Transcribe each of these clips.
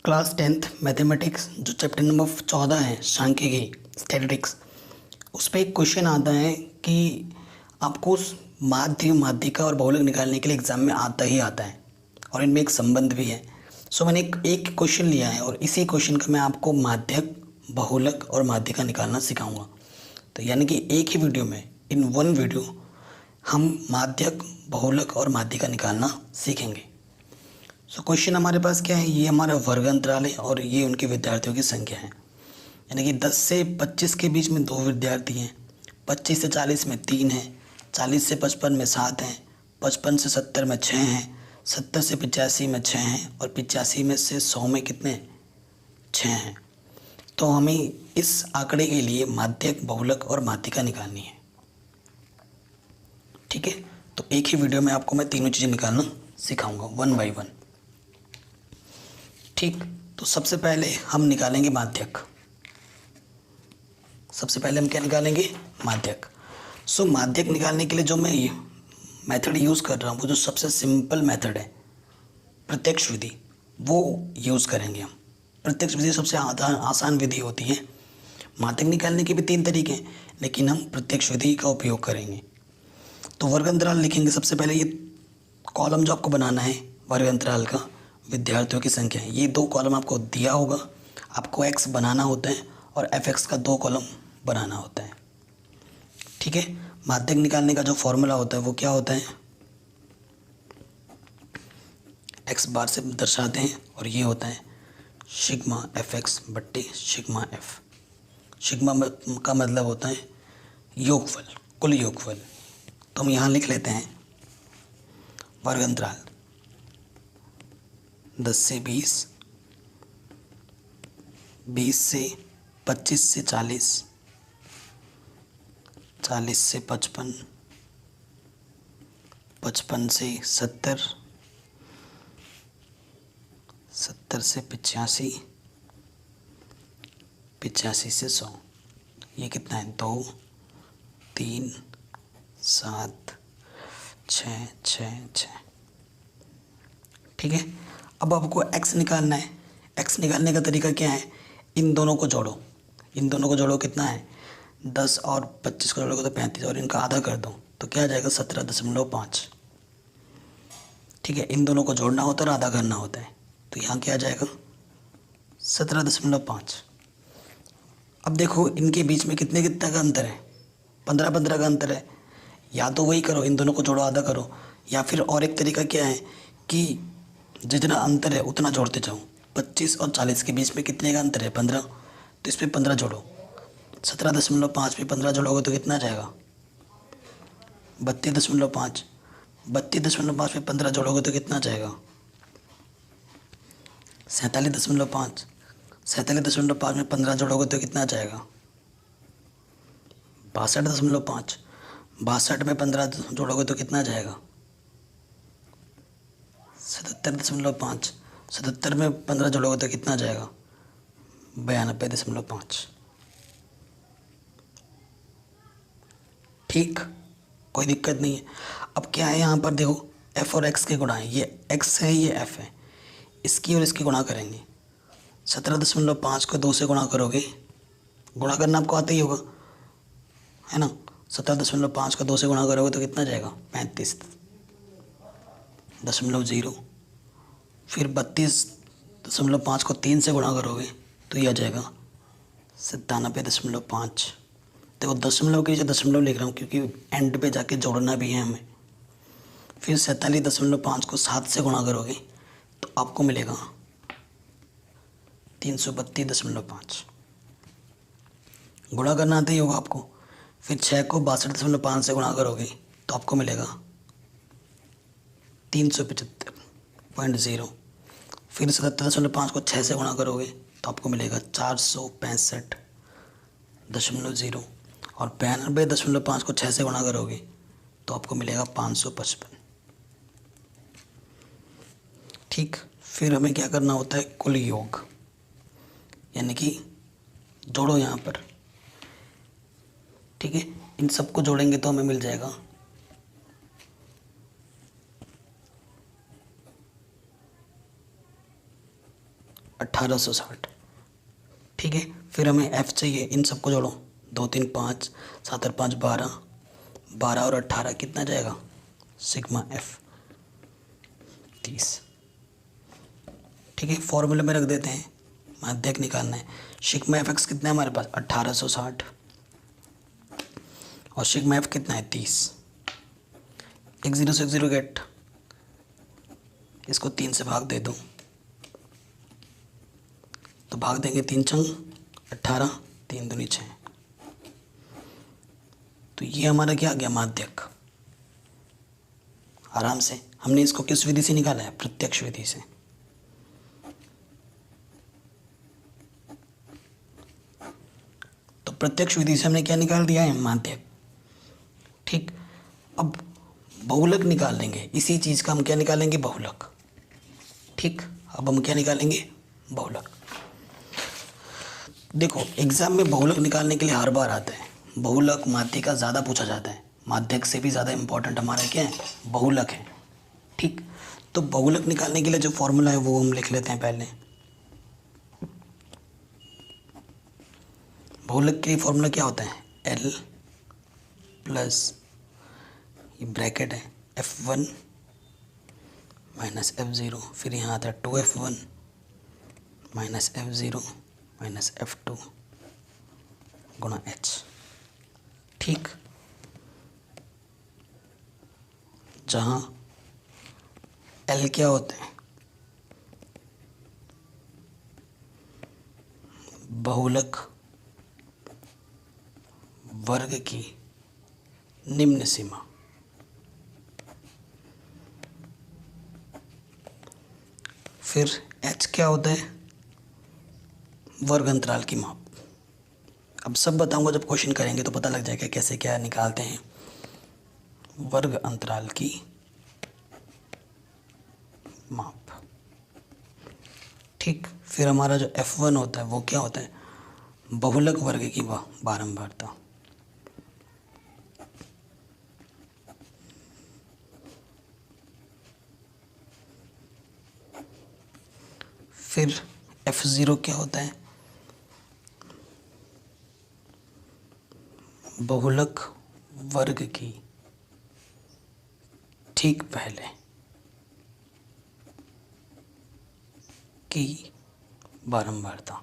Class 10th mathematics जो chapter number 14 है सांख्यिकी स्टैटिस्टिक्स, उस पर एक क्वेश्चन आता है कि आपको उस माध्यिका और बहुलक निकालने के लिए एग्ज़ाम में आता ही आता है और इनमें एक संबंध भी है। सो मैंने एक क्वेश्चन लिया है और इसी क्वेश्चन का मैं आपको माध्यक, बहुलक और माध्यिका निकालना सिखाऊंगा। तो यानी कि एक ही वीडियो में, इन वन वीडियो, हम माध्यक, बहुलक और माध्यिका निकालना सीखेंगे। सो क्वेश्चन हमारे पास क्या है, ये हमारा वर्ग अंतराल है और ये उनके विद्यार्थियों की संख्या है। यानी कि 10 से 25 के बीच में 2 विद्यार्थी हैं, 25 से 40 में 3 हैं, 40 से 55 में 7 हैं, 55 से 70 में 6 हैं, 70 से 85 में 6 हैं और 85 में से 100 में कितने 6 हैं। तो हमें इस आंकड़े के लिए माध्यक, बहुलक और माध्यिका निकालनी है। ठीक है, तो एक ही वीडियो में आपको मैं तीनों चीज़ें निकालना सिखाऊंगा वन बाय वन। ठीक, तो सबसे पहले हम निकालेंगे माध्यक। सबसे पहले हम क्या निकालेंगे, माध्यक। सो माध्यक निकालने के लिए जो मैं मेथड यूज़ कर रहा हूँ वो जो सबसे सिंपल मेथड है, प्रत्यक्ष विधि, वो यूज़ करेंगे हम। प्रत्यक्ष विधि सबसे आसान विधि होती है। माध्यक निकालने के भी 3 तरीके हैं, लेकिन हम प्रत्यक्ष विधि का उपयोग करेंगे। तो वर्ग अंतराल लिखेंगे सबसे पहले। ये कॉलम जो आपको बनाना है वर्ग अंतराल का, विद्यार्थियों की संख्या है। ये 2 कॉलम आपको दिया होगा, आपको x बनाना होता है और fx का 2 कॉलम बनाना होता है। ठीक है, माध्यक निकालने का जो फॉर्मूला होता है वो क्या होता है, x बार से दर्शाते हैं और ये होता है सिग्मा fx बट्टे सिग्मा f। सिग्मा का मतलब होता है योगफल, कुल योगफल। तो हम यहाँ लिख लेते हैं वर्ग अंतराल 10 से 20, 20 से 25 से 40, 40 से 55, 55 से 70, 70 से 85, 85 से 100। ये कितना है, 2, 3, 7, 6, 6, 6। ठीक है, अब आपको x निकालना है। x निकालने का तरीका क्या है, इन दोनों को जोड़ो। इन दोनों को जोड़ो, कितना है, 10 और 25 को जोड़ोगे तो 35 और इनका आधा कर दो तो क्या आ जाएगा, 17.5। ठीक है, इन दोनों को जोड़ना होता है और आधा करना होता है, तो यहाँ क्या आ जाएगा, 17.5। अब देखो इनके बीच में कितने कितने का अंतर है, 15-15 का अंतर है। या तो वही करो, इन दोनों को जोड़ो, आधा करो, या फिर और एक तरीका क्या है कि जितना अंतर है उतना जोड़ते जाओ। 25 और 40 के बीच में कितने का अंतर है, 15, तो इस पर 15 जोड़ो। 17.5 पे 15 जोड़ोगे तो कितना आ जाएगा, 32.5। 32.5 पे 15 जोड़ोगे तो कितना आ जाएगा, 47.5। 47.5 में 15 जोड़ोगे तो कितना आ जाएगा, 62.5। 62 में 15 जोड़ोगे तो कितना आ जाएगा, 77.5। 77 में 15 जोड़ोगे तो कितना आ जाएगा, 92.5। ठीक, कोई दिक्कत नहीं है। अब क्या है, यहाँ पर देखो f और x के गुणा है, ये x है, ये f है, इसकी और इसकी गुणा करेंगे। 17.5 को 2 से गुणा करोगे, गुणा करना आपको आता ही होगा, है ना। 17.5 को 2 से गुणा करोगे तो कितना जाएगा, 35.0। फिर 32.5 को 3 से गुणा करोगे तो ये आ जाएगा 97.5। देखो दशमलव के नीचे दशमलव लिख रहा हूँ क्योंकि एंड पे जाके जोड़ना भी है हमें। फिर 47.5 को 7 से गुणा करोगे तो आपको मिलेगा 332.5। गुणा करना आता ही होगा आपको। फिर 6 को 62.5 से गुणा करोगे तो आपको मिलेगा 375.0। फिर 77.5 को 6 से गुणा करोगे तो आपको मिलेगा 465.0 और 92.5 को 6 से गुणा करोगे तो आपको मिलेगा 555। ठीक, फिर हमें क्या करना होता है, कुल योग, यानी कि जोड़ो यहाँ पर। ठीक है, इन सबको जोड़ेंगे तो हमें मिल जाएगा 1860। ठीक है, फिर हमें एफ़ चाहिए, इन सबको जोड़ो, 2 3 5, 7 और 5 12, 12 और 18 कितना जाएगा, सिग्मा एफ 30। ठीक है, फॉर्मूले में रख देते हैं, माध्यक निकालना है। सिग्मा एफ एक्स कितना है हमारे पास 1860 और सिग्मा एफ कितना है 30। एक जीरो से एक जीरो गेट, इसको 3 से भाग दे दो तो भाग देंगे 3 चंग 18, 3 दूनी 6। तो ये हमारा क्या आ गया, माध्यक। आराम से हमने इसको किस विधि से निकाला है, प्रत्यक्ष विधि से। तो प्रत्यक्ष विधि से हमने क्या निकाल दिया है, माध्यक। ठीक, अब बहुलक निकाल लेंगे, इसी चीज़ का हम क्या निकालेंगे, बहुलक। ठीक, अब हम क्या निकालेंगे, बहुलक। देखो एग्जाम में बहुलक निकालने के लिए हर बार आता है, बहुलक माध्यक का ज़्यादा पूछा जाता है, माध्यक से भी ज़्यादा इम्पोर्टेंट हमारा क्या है, बहुलक है। ठीक, तो बहुलक निकालने के लिए जो फॉर्मूला है वो हम लिख लेते हैं पहले। बहुलक के लिए फॉर्मूला क्या होता है, एल प्लस ये ब्रैकेट है F1 माइनस F0, फिर यहाँ आता है 2F1 minus F0 minus F2 गुणा H। ठीक, जहाँ L क्या होता है, बहुलक वर्ग की निम्न सीमा। फिर H क्या होता है, वर्ग अंतराल की माप। अब सब बताऊंगा, जब क्वेश्चन करेंगे तो पता लग जाएगा कैसे क्या निकालते हैं, वर्ग अंतराल की माप। ठीक, फिर हमारा जो F1 होता है वो क्या होता है, बहुलक वर्ग की बारंबारता। फिर F0 क्या होता है, बहुलक वर्ग की ठीक पहले की बारंबारता।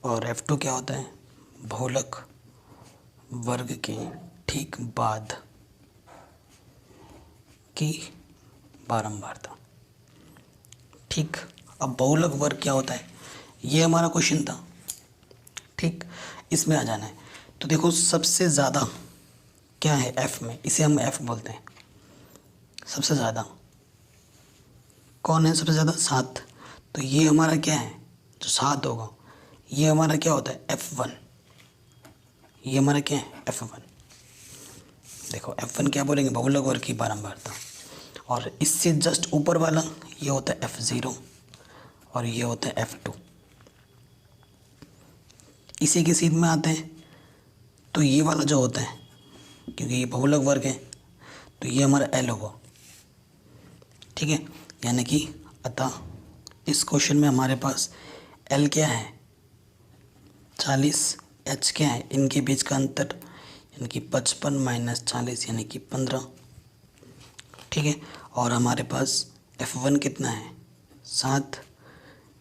और F2 क्या होता है, बहुलक वर्ग के ठीक बाद की बारंबारता। ठीक, अब बहुलक वर्ग क्या होता है, ये हमारा क्वेश्चन था। ठीक, इसमें आ जाना है। तो देखो सबसे ज़्यादा क्या है F में, इसे हम F बोलते हैं। सबसे ज़्यादा कौन है, सबसे ज़्यादा 7। तो ये हमारा क्या है, जो 7 होगा ये हमारा क्या होता है, F1। ये हमारा क्या है, F1। देखो F1 क्या बोलेंगे, बहुलक वर्ग की बारंबारता। और इससे जस्ट ऊपर वाला ये होता है F0 और ये होता है F2। इसी के सीध में आते हैं, तो ये वाला जो होता है, क्योंकि ये बहुलक वर्ग है तो ये हमारा L होगा। ठीक है, यानी कि अतः इस क्वेश्चन में हमारे पास L क्या है 40, H क्या है, इनके बीच का अंतर यानी कि 55 माइनस 40 यानी कि 15। ठीक है, और हमारे पास F1 कितना है 7,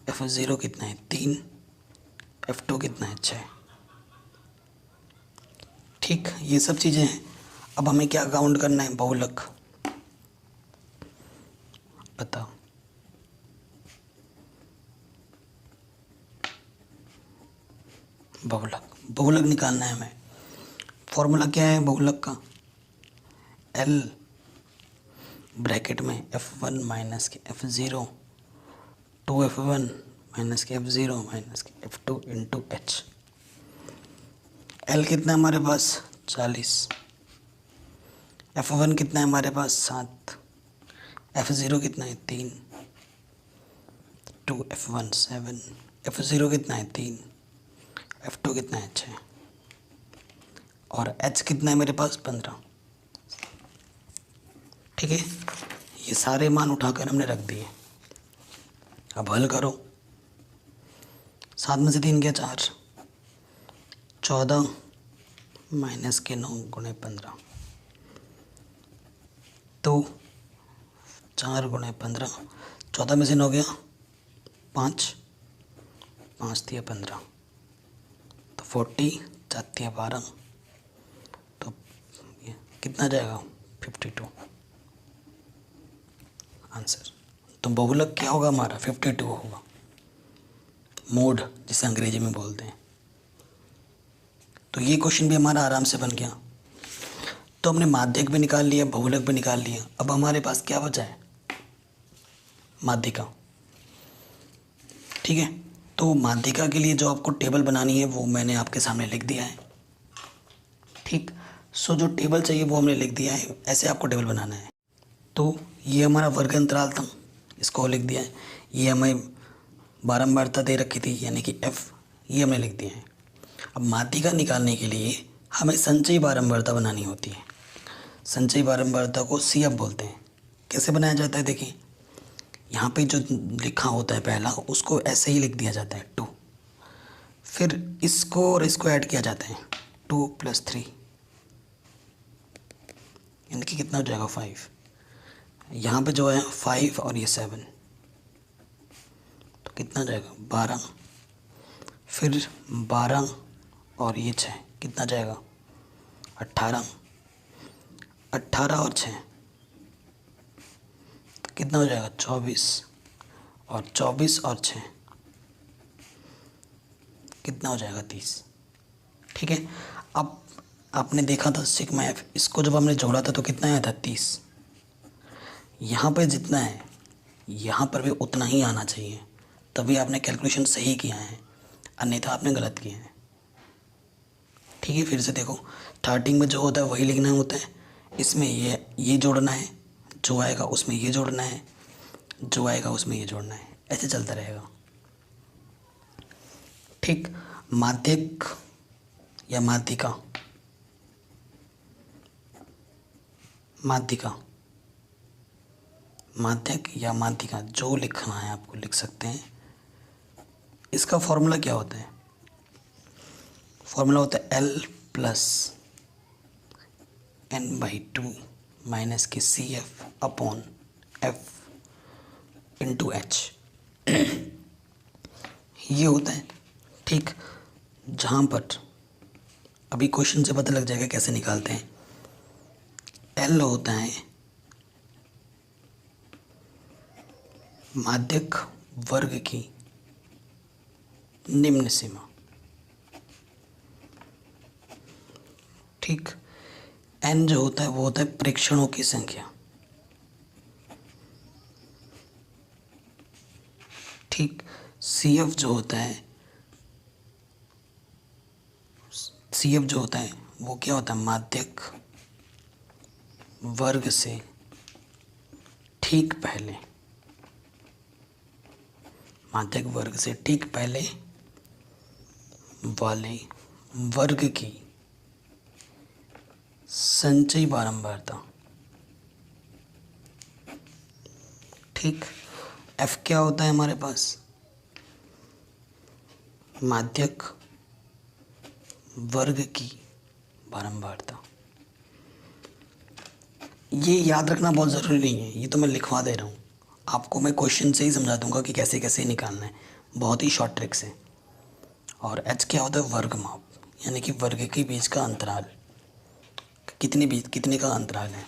F0 कितना है 3, F2 कितना है 6। ठीक, ये सब चीज़ें हैं। अब हमें क्या काउंट करना है, बहुलक। बताओ, बहुलक निकालना है हमें। फॉर्मूला क्या है बहुलक का, L ब्रैकेट में F1 माइनस के F0, 2F1 माइनस के F0 माइनस के F2 इंटू H। L कितना है हमारे पास 40, F1 कितना है हमारे पास 7, F0 कितना है 3, 2F1 7, F0 कितना है 3, F2 कितना है 6 और H कितना है मेरे पास 15। ठीक है, ये सारे मान उठाकर हमने रख दिए। अब हल करो। 7 में से 3 गया 4, 14 माइनस के 9 गुणे 15, तो 4 गुणे 15, 14 में से 9 गया 5, 5 दिया 15, तो 40, 4 दिया 12, तो ये कितना जाएगा 52 आंसर। तो बहुलक क्या होगा हमारा 52 होगा, मोड जिसे अंग्रेजी में बोलते हैं। तो ये क्वेश्चन भी हमारा आराम से बन गया। तो हमने माध्यक भी निकाल लिया, बहुलक भी निकाल लिया। अब हमारे पास क्या बचा है, माध्यिका। ठीक है, तो माध्यिका के लिए जो आपको टेबल बनानी है वो मैंने आपके सामने लिख दिया है। ठीक, सो जो टेबल चाहिए वो हमने लिख दिया है, ऐसे आपको टेबल बनाना है। तो ये हमारा वर्ग अंतराल था, इसको लिख दिया है। ये हमें बारंबारता दे रखी थी यानी कि f, ये हमने लिख दिया है। अब माध्यिका निकालने के लिए हमें संचयी बारंबारता बनानी होती है। संचयी बारंबारता को CF बोलते हैं। कैसे बनाया जाता है, देखिए यहाँ पे जो लिखा होता है पहला, उसको ऐसे ही लिख दिया जाता है 2, फिर इसको और इसको ऐड किया जाता है 2 + 3, यानी कि कितना हो जाएगा 5। यहाँ पे जो है 5 और ये 7, तो कितना जाएगा 12, फिर 12 और ये 6 कितना जाएगा 18, 18 और 6 तो कितना हो जाएगा 24, और 24 और 6 कितना हो जाएगा 30। ठीक है, अब आपने देखा था सिग्मा एफ, इसको जब हमने जोड़ा था तो कितना आया था 30। यहाँ पे जितना है यहाँ पर भी उतना ही आना चाहिए, तभी आपने कैलकुलेशन सही किया है, अन्यथा आपने गलत किया है। ठीक है, फिर से देखो, स्टार्टिंग में जो होता है वही लिखना होता है। इसमें ये जोड़ना है, जो आएगा उसमें ये जोड़ना है, जो आएगा उसमें ये जोड़ना है, ऐसे चलता रहेगा। ठीक, माध्यक या माध्यिका, माध्यिका, माध्यक या माध्यिका जो लिखना है आपको लिख सकते हैं। इसका फॉर्मूला क्या होता है, फॉर्मूला होता है L + n/2 माइनस के CF अपॉन F × H, ये होता है। ठीक, जहाँ पर अभी क्वेश्चन से पता लग जाएगा कैसे निकालते हैं। L होता है माध्यक वर्ग की निम्न सीमा। ठीक, n जो होता है वो होता है प्रेक्षणों की संख्या। ठीक, CF जो होता है, CF जो होता है वो क्या होता है, माध्यक वर्ग से ठीक पहले, माध्यक वर्ग से ठीक पहले वाले वर्ग की संचयी बारंबारता। ठीक, F क्या होता है हमारे पास, माध्यक वर्ग की बारंबारता। ये याद रखना बहुत ज़रूरी नहीं है, ये तो मैं लिखवा दे रहा हूँ आपको। मैं क्वेश्चन से ही समझा दूंगा कि कैसे कैसे निकालना है, बहुत ही शॉर्ट ट्रिक्स है। और H क्या होता है, वर्ग माप, यानी कि वर्ग के बीच का अंतराल, कितने का अंतराल है।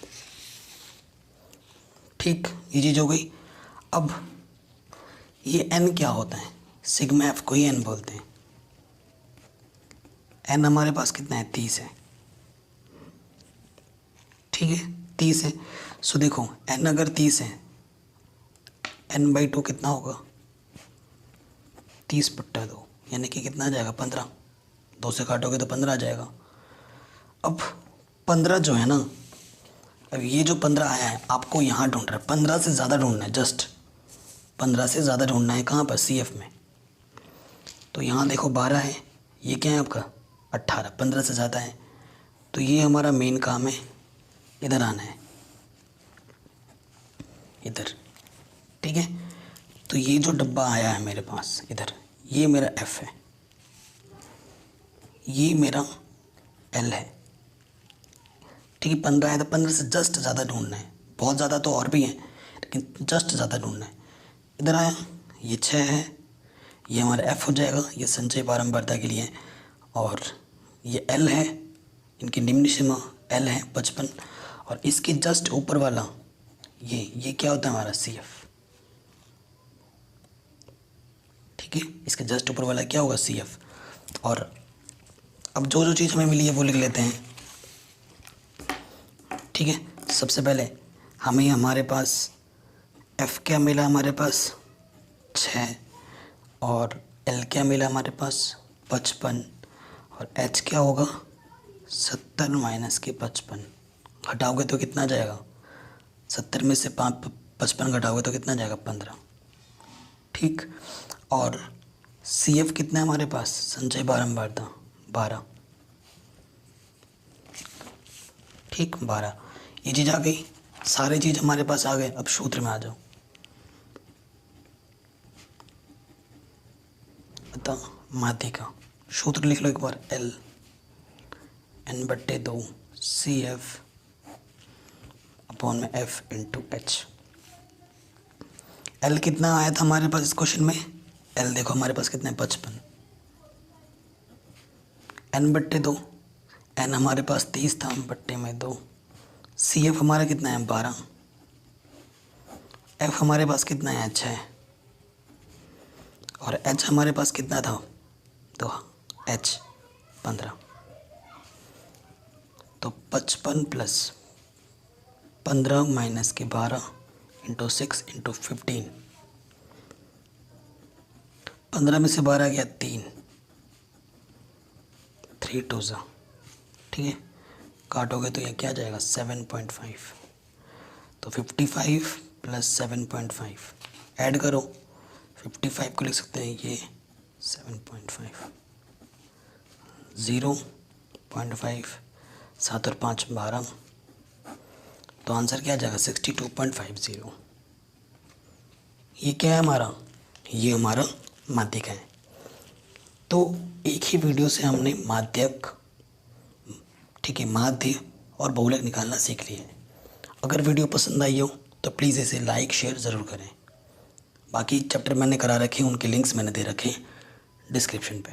ठीक, ये चीज़ हो गई। अब ये n क्या होता है, सिग्मा F को ही n बोलते हैं। n हमारे पास कितना है 30 है। ठीक है, 30 है। सो देखो n अगर 30 है, n/2 कितना होगा 30/2, यानी कि कितना आ जाएगा 15। 2 से काटोगे तो 15 आ जाएगा। अब 15 जो है ना, अब ये जो 15 आया है आपको यहाँ ढूंढ रहा है, 15 से ज़्यादा ढूंढना है, जस्ट 15 से ज़्यादा ढूंढना है। कहाँ पर, CF में। तो यहाँ देखो 12 है, ये क्या है आपका 18, 15 से ज़्यादा है। तो ये हमारा मेन काम है, इधर आना है, इधर। ठीक है, तो ये जो डब्बा आया है मेरे पास इधर, ये मेरा एफ है, ये मेरा एल है। ठीक है, 15 है तो 15 से जस्ट ज़्यादा ढूंढना है, बहुत ज़्यादा तो और भी है लेकिन जस्ट ज़्यादा ढूंढना है। इधर आया, ये 6 है, ये हमारा एफ हो जाएगा, ये संचय बारंबारता के लिए है। और ये एल है, इनकी निम्न सीमा एल है 55, और इसके जस्ट ऊपर वाला ये क्या होता है हमारा सी एफ। ठीक है, इसके जस्ट ऊपर वाला क्या होगा सी एफ। और अब जो जो चीज़ हमें मिली है वो लिख लेते हैं। ठीक है, सबसे पहले हमें हमारे पास एफ क्या मिला, हमारे पास 6, और एल क्या मिला हमारे पास 55, और एच क्या होगा 70 माइनस के 55, घटाओगे तो कितना जाएगा, 70 में से 55 घटाओगे तो कितना जाएगा 15। ठीक, और सी एफ कितना है हमारे पास, संचय बारंबारता 12। ठीक, 12, ये चीज़ आ गई, सारी चीज़ हमारे पास आ गए। अब सूत्र में आ जाओ, बता माध्य का सूत्र लिख लो एक बार, L n/2 C F upon में एफ इंटू एच। एल कितना आया था हमारे पास इस क्वेश्चन में, एल देखो हमारे पास कितना है 55, n/2, एन हमारे पास 30 था, बट्टे में 2, सी एफ हमारा कितना है 12, एफ हमारे पास कितना है 6, और एच हमारे पास कितना था, तो एच 15। तो 55 प्लस 15 माइनस के 12 इंटू 6 इंटू 15, 15 में से 12 गया 3, 3 2 ज़ा। ठीक है, काटोगे तो ये क्या जाएगा 7.5। तो 55 प्लस 7.5 ऐड करो, 55 को लिख सकते हैं ये 7.5, 0.5, 7 और 5 12, तो आंसर क्या आ जाएगा 62.50। ये क्या है हमारा, ये हमारा माध्यक है। तो एक ही वीडियो से हमने माध्यक, ठीक है, माध्य और बहुलक निकालना सीख लिया है। अगर वीडियो पसंद आई हो तो प्लीज़ इसे लाइक शेयर ज़रूर करें। बाकी चैप्टर मैंने करा रखे हैं, उनके लिंक्स मैंने दे रखे हैं डिस्क्रिप्शन पे।